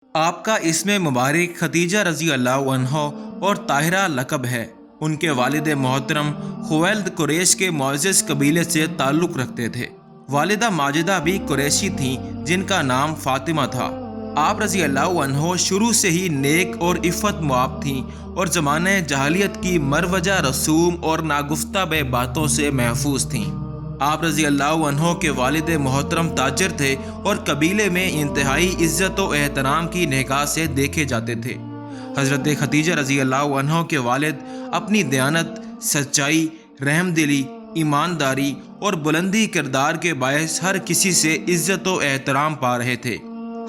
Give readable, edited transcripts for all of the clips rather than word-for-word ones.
آپ کا اسم مبارک خدیجہ رضی اللہ عنہا اور طاہرہ لقب ہے۔ ان کے والد محترم خویلد قریش کے معزز قبیلے سے تعلق رکھتے تھے۔ والدہ ماجدہ بھی قریشی تھیں جن کا نام فاطمہ تھا۔ آپ رضی اللہ عنہ شروع سے ہی نیک اور عفت مآب تھیں اور زمانہ جاہلیت کی مروجہ رسوم اور ناگفتہ بے باتوں سے محفوظ تھیں۔ آپ رضی اللہ عنہ کے والد محترم تاجر تھے اور قبیلے میں انتہائی عزت و احترام کی نگاہ سے دیکھے جاتے تھے۔ حضرت خدیجہ رضی اللہ عنہ کے والد اپنی دیانت، سچائی، رحم دلی، ایمانداری اور بلندی کردار کے باعث ہر کسی سے عزت و احترام پا رہے تھے۔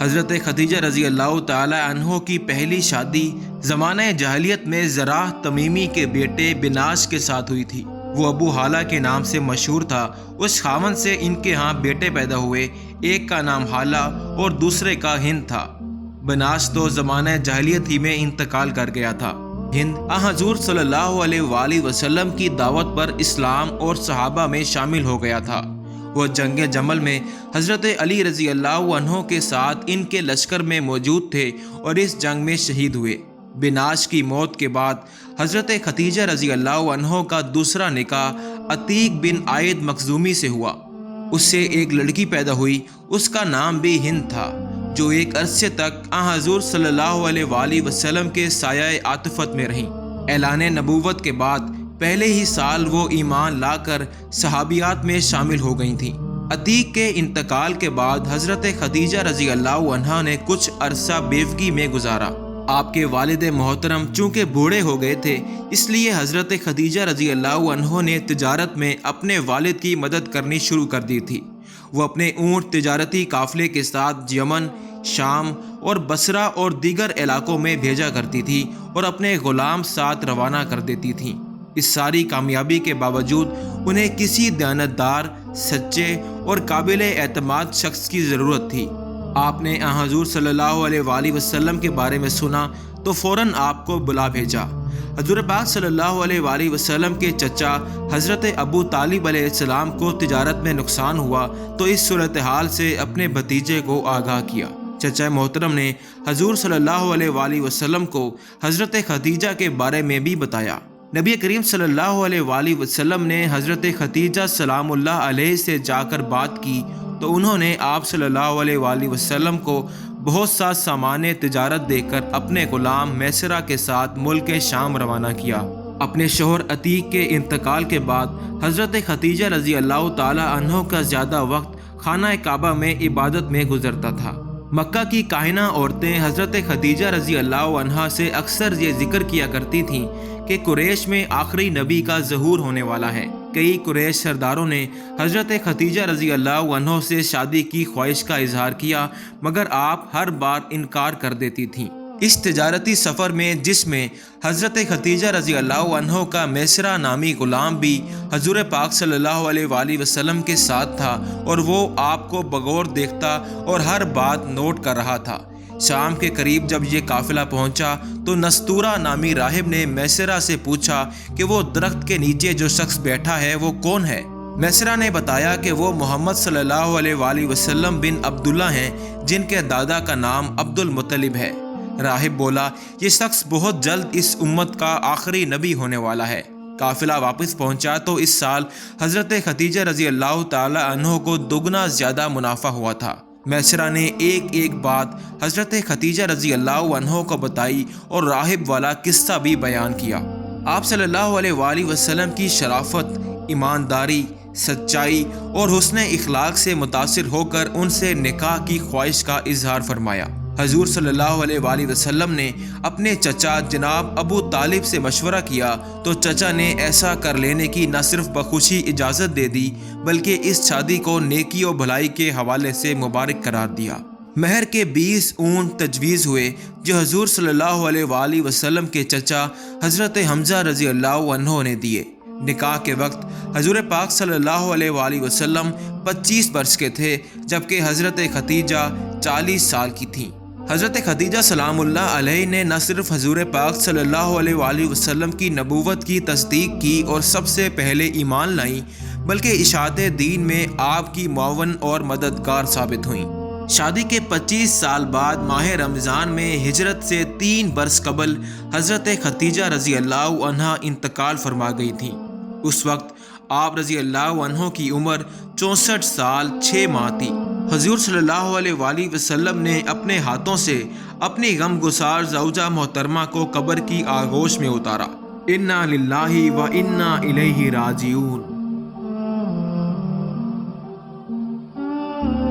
حضرت خدیجہ رضی اللہ تعالی عنہ کی پہلی شادی زمانہ جاہلیت میں زراح تمیمی کے بیٹے بناش کے ساتھ ہوئی تھی۔ وہ ابو حالہ کے نام سے مشہور تھا۔ اس خاوند سے ان کے ہاں بیٹے پیدا ہوئے، ایک کا نام حالہ اور دوسرے کا ہند تھا۔ بناش تو زمانہ جاہلیت ہی میں انتقال کر گیا تھا۔ ہند حضور صلی اللہ علیہ وآلہ وسلم کی دعوت پر اسلام اور صحابہ میں شامل ہو گیا تھا۔ وہ جنگ جمل میں حضرت علی رضی اللہ عنہ کے ساتھ ان کے لشکر میں موجود تھے اور اس جنگ میں شہید ہوئے۔ بناش کی موت کے بعد حضرت خدیجہ رضی اللہ عنہ کا دوسرا نکاح عتیق بن عائد مخزومی سے ہوا۔ اس سے ایک لڑکی پیدا ہوئی، اس کا نام بھی ہند تھا، جو ایک عرصے تک حضور صلی اللہ علیہ وآلہ وسلم کے سایہ عاطفت میں رہیں۔ اعلان نبوت کے بعد پہلے ہی سال وہ ایمان لا کر صحابیات میں شامل ہو گئی تھیں۔ عتیق کے انتقال کے بعد حضرت خدیجہ رضی اللہ عنہا نے کچھ عرصہ بیوگی میں گزارا۔ آپ کے والد محترم چونکہ بوڑھے ہو گئے تھے، اس لیے حضرت خدیجہ رضی اللہ عنہ نے تجارت میں اپنے والد کی مدد کرنی شروع کر دی تھی۔ وہ اپنے اونٹ تجارتی قافلے کے ساتھ یمن، شام اور بصرہ اور دیگر علاقوں میں بھیجا کرتی تھی اور اپنے غلام ساتھ روانہ کر دیتی تھیں۔ اس ساری کامیابی کے باوجود انہیں کسی دیانتدار، سچے اور قابل اعتماد شخص کی ضرورت تھی۔ آپ نے حضور صلی اللہ علیہ وآلہ وسلم کے بارے میں سنا تو فوراً آپ کو بلا بھیجا۔ حضور پاک صلی اللہ علیہ وآلہ وسلم کے چچا حضرت ابو طالب علیہ السلام کو تجارت میں نقصان ہوا تو اس صورتحال سے اپنے بھتیجے کو آگاہ کیا۔ چچا محترم نے حضور صلی اللہ علیہ وآلہ وسلم کو حضرت خدیجہ کے بارے میں بھی بتایا۔ نبی کریم صلی اللہ علیہ وآلہ وسلم نے حضرت خدیجہ سلام اللہ علیہ سے جا کر بات کی تو انہوں نے آپ صلی اللہ علیہ وآلہ وسلم کو بہت سا سامان تجارت دے کر اپنے غلام میسرہ کے ساتھ ملک شام روانہ کیا۔ اپنے شوہر عتیق کے انتقال کے بعد حضرت خدیجہ رضی اللہ تعالی عنہ کا زیادہ وقت خانہ کعبہ میں عبادت میں گزرتا تھا۔ مکہ کی کاہنہ عورتیں حضرت خدیجہ رضی اللہ عنہا سے اکثر یہ ذکر کیا کرتی تھیں کہ قریش میں آخری نبی کا ظہور ہونے والا ہے۔ کئی قریش سرداروں نے حضرت خدیجہ رضی اللہ عنہ سے شادی کی خواہش کا اظہار کیا، مگر آپ ہر بار انکار کر دیتی تھیں۔ اس تجارتی سفر میں جس میں حضرت خدیجہ رضی اللہ عنہ کا میسرہ نامی غلام بھی حضور پاک صلی اللہ علیہ وآلہ وسلم کے ساتھ تھا اور وہ آپ کو بغور دیکھتا اور ہر بات نوٹ کر رہا تھا۔ شام کے قریب جب یہ قافلہ پہنچا تو نستورہ نامی راہب نے میسرہ سے پوچھا کہ وہ درخت کے نیچے جو شخص بیٹھا ہے وہ کون ہے؟ میسرہ نے بتایا کہ وہ محمد صلی اللہ علیہ وآلہ وسلم بن عبداللہ ہیں، جن کے دادا کا نام عبد المطلب ہے۔ راہب بولا، یہ شخص بہت جلد اس امت کا آخری نبی ہونے والا ہے۔ قافلہ واپس پہنچا تو اس سال حضرت خدیجہ رضی اللہ تعالی عنہ کو دگنا زیادہ منافع ہوا تھا۔ میسرہ نے ایک ایک بات حضرت خدیجہ رضی اللہ عنہ کو بتائی اور راہب والا قصہ بھی بیان کیا۔ آپ صلی اللہ علیہ وآلہ وسلم کی شرافت، ایمانداری، سچائی اور حسن اخلاق سے متاثر ہو کر ان سے نکاح کی خواہش کا اظہار فرمایا۔ حضور صلی اللہ علیہ وآلہ وسلم نے اپنے چچا جناب ابو طالب سے مشورہ کیا تو چچا نے ایسا کر لینے کی نہ صرف بخوشی اجازت دے دی بلکہ اس شادی کو نیکی و بھلائی کے حوالے سے مبارک قرار دیا۔ مہر کے 20 اونٹ تجویز ہوئے جو حضور صلی اللہ علیہ وآلہ وسلم کے چچا حضرت حمزہ رضی اللہ عنہ نے دیے۔ نکاح کے وقت حضور پاک صلی اللہ علیہ وآلہ وسلم 25 برس کے تھے جبکہ حضرت خدیجہ 40 سال کی تھیں۔ حضرت خدیجہ سلام اللہ علیہ نے نہ صرف حضور پاک صلی اللہ علیہ وآلہ وسلم کی نبوت کی تصدیق کی اور سب سے پہلے ایمان لائیں، بلکہ اشاعت دین میں آپ کی معاون اور مددگار ثابت ہوئیں۔ شادی کے 25 سال بعد ماہ رمضان میں ہجرت سے 3 برس قبل حضرت خدیجہ رضی اللہ عنہا انتقال فرما گئی تھیں۔ اس وقت آپ رضی اللہ عنہ کی عمر 64 سال 6 ماہ تھی۔ حضور صلی اللہ علیہ وآلہ وسلم نے اپنے ہاتھوں سے اپنی غم گسار زوجہ محترمہ کو قبر کی آغوش میں اتارا۔ انا للہ و انا الیہ راجعون۔